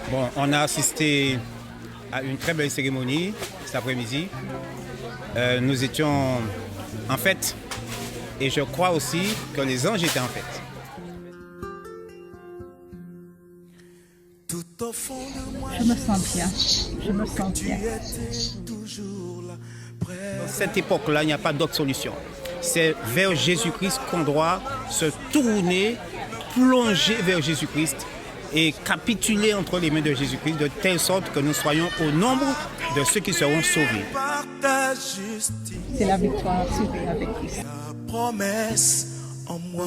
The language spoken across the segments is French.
Bon, on a assisté à une très belle cérémonie cet après-midi. Nous étions en fête et je crois aussi que les anges étaient en fête. Je me sens bien. Je me sens bien. Dans cette époque-là, il n'y a pas d'autre solution. C'est vers Jésus-Christ qu'on doit se tourner, plonger vers Jésus-Christ et capituler entre les mains de Jésus-Christ de telle sorte que nous soyons au nombre de ceux qui seront sauvés. C'est la victoire sauvée avec Christ. Promesse en moi.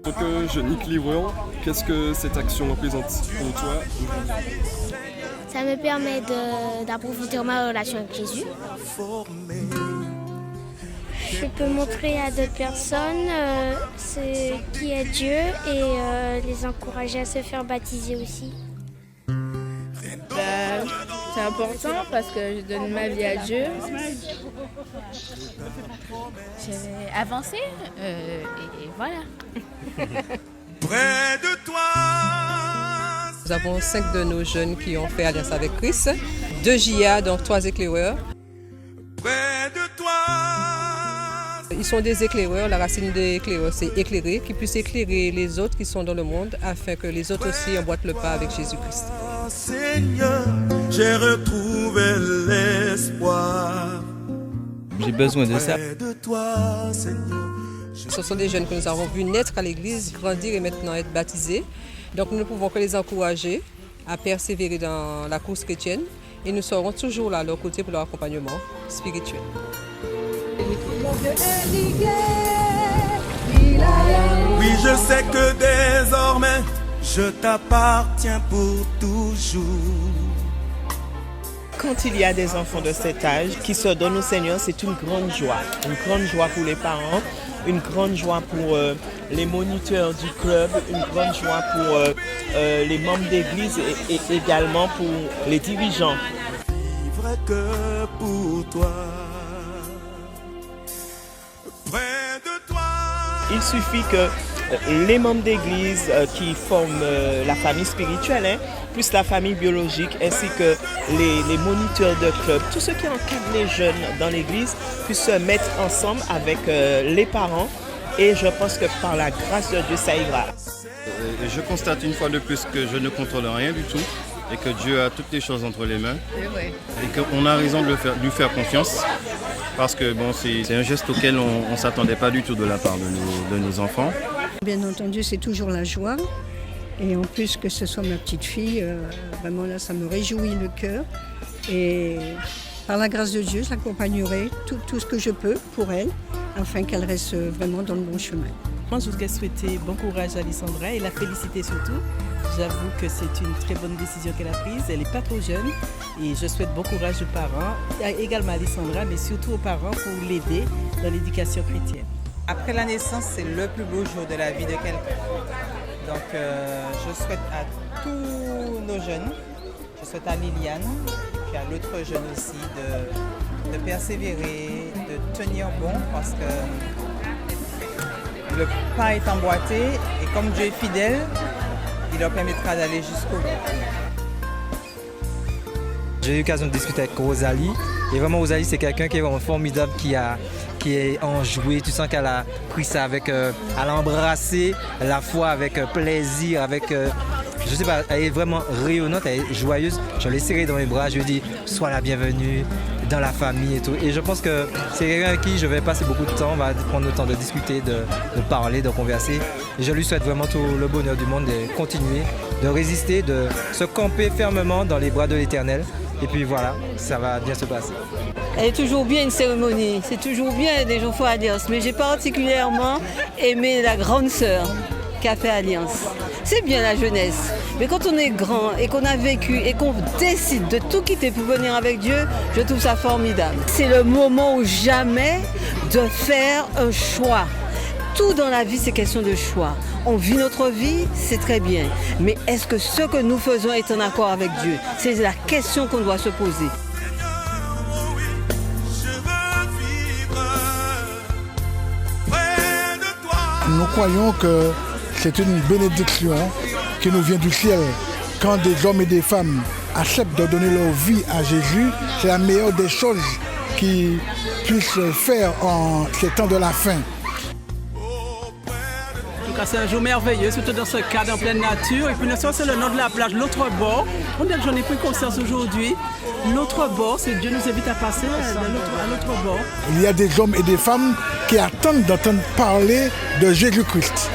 En tant que jeune livreur, qu'est-ce que cette action représente pour toi? Ça me permet d'approfondir ma relation avec Jésus. Je peux montrer à d'autres personnes qui est Dieu et les encourager à se faire baptiser aussi. C'est important parce que je donne ma vie à Dieu. J'ai avancé et voilà. Près de toi. Nous avons 5 de nos jeunes qui ont fait alliance avec Christ, 2 JA, donc 3 éclaireurs. Près de toi. Ils sont des éclaireurs, la racine des éclaireurs c'est éclairer, qui puissent éclairer les autres qui sont dans le monde afin que les autres aussi emboîtent le pas avec Jésus-Christ. Seigneur, j'ai retrouvé l'espoir. J'ai besoin de ça. Près de toi, Seigneur. Ce sont des jeunes que nous avons vus naître à l'église, grandir et maintenant être baptisés. Donc nous ne pouvons que les encourager à persévérer dans la course chrétienne et nous serons toujours là à leur côté pour leur accompagnement spirituel. Oui, je sais que désormais, je t'appartiens pour toujours. Quand il y a des enfants de cet âge qui se donnent au Seigneur, c'est une grande joie. Une grande joie pour les parents, une grande joie pour les moniteurs du club, une grande joie pour les membres d'église et également pour les dirigeants. Vivre que pour toi. Près de toi. Il suffit que les membres d'église qui forment la famille spirituelle, plus la famille biologique, ainsi que les moniteurs de club, tous ceux qui encadrent les jeunes dans l'église, puissent se mettre ensemble avec les parents. Et je pense que par la grâce de Dieu, ça ira. Je constate une fois de plus que je ne contrôle rien du tout et que Dieu a toutes les choses entre les mains et qu'on a raison de lui faire confiance parce que bon, c'est un geste auquel on ne s'attendait pas du tout de la part de nos enfants. Bien entendu, c'est toujours la joie. Et en plus que ce soit ma petite fille, vraiment là, ça me réjouit le cœur. Et par la grâce de Dieu, j'accompagnerai tout ce que je peux pour elle, afin qu'elle reste vraiment dans le bon chemin. Moi, je voudrais souhaiter bon courage à Alessandra et la féliciter surtout. J'avoue que c'est une très bonne décision qu'elle a prise. Elle n'est pas trop jeune et je souhaite bon courage aux parents, également à Alessandra, mais surtout aux parents pour l'aider dans l'éducation chrétienne. Après la naissance, c'est le plus beau jour de la vie de quelqu'un. Donc, je souhaite à tous nos jeunes, je souhaite à Liliane, et puis à l'autre jeune aussi, de persévérer, de tenir bon, parce que le pain est emboîté, et comme Dieu est fidèle, il leur permettra d'aller jusqu'au bout. J'ai eu l'occasion de discuter avec Rosalie, et vraiment Rosalie c'est quelqu'un qui est vraiment formidable, qui est enjouée, tu sens qu'elle a pris ça avec, elle a embrassé la foi avec plaisir, avec, je sais pas, elle est vraiment rayonnante, elle est joyeuse. Je l'ai serrée dans mes bras, je lui ai dit sois la bienvenue dans la famille et tout. Et je pense que c'est quelqu'un avec qui je vais passer beaucoup de temps, on va prendre le temps de discuter, de parler, de converser. Et je lui souhaite vraiment tout le bonheur du monde de continuer, de résister, de se camper fermement dans les bras de l'Éternel. Et puis voilà, ça va bien se passer. Elle est toujours bien une cérémonie, c'est toujours bien des jours pour alliance, mais j'ai particulièrement aimé la grande sœur qui a fait alliance. C'est bien la jeunesse, mais quand on est grand et qu'on a vécu et qu'on décide de tout quitter pour venir avec Dieu, je trouve ça formidable. C'est le moment ou jamais de faire un choix. Tout dans la vie, c'est question de choix. On vit notre vie, c'est très bien. Mais est-ce que ce que nous faisons est en accord avec Dieu? C'est la question qu'on doit se poser. Nous croyons que c'est une bénédiction qui nous vient du ciel. quand des hommes et des femmes acceptent de donner leur vie à Jésus, c'est la meilleure des choses qu'ils puissent faire en ces temps de la fin. En tout cas, c'est un jour merveilleux, surtout dans ce cadre en pleine nature. Et puis, nous sommes sur le nom de la plage, l'autre bord. On dit que j'en ai pris conscience aujourd'hui. L'autre bord, c'est Dieu nous invite à passer à l'autre bord. Il y a des hommes et des femmes qui attendent d'entendre parler de Jésus-Christ.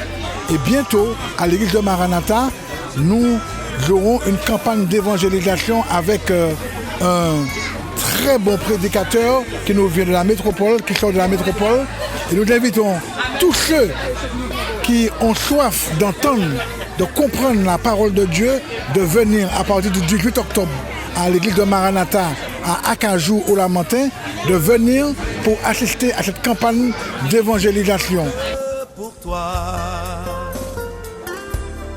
Et bientôt, à l'église de Maranatha, nous aurons une campagne d'évangélisation avec un très bon prédicateur qui nous vient de la métropole, qui sort de la métropole. Et nous invitons tous ceux qui ont soif d'entendre, de comprendre la parole de Dieu, de venir à partir du 18 octobre à l'église de Maranatha à Acajou au Lamentin, de venir pour assister à cette campagne d'évangélisation. Pour toi,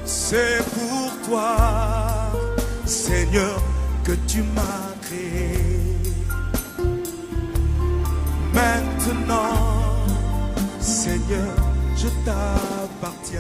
c'est pour toi, Seigneur, que tu m'as créé. Maintenant, Seigneur, je t'appartiens.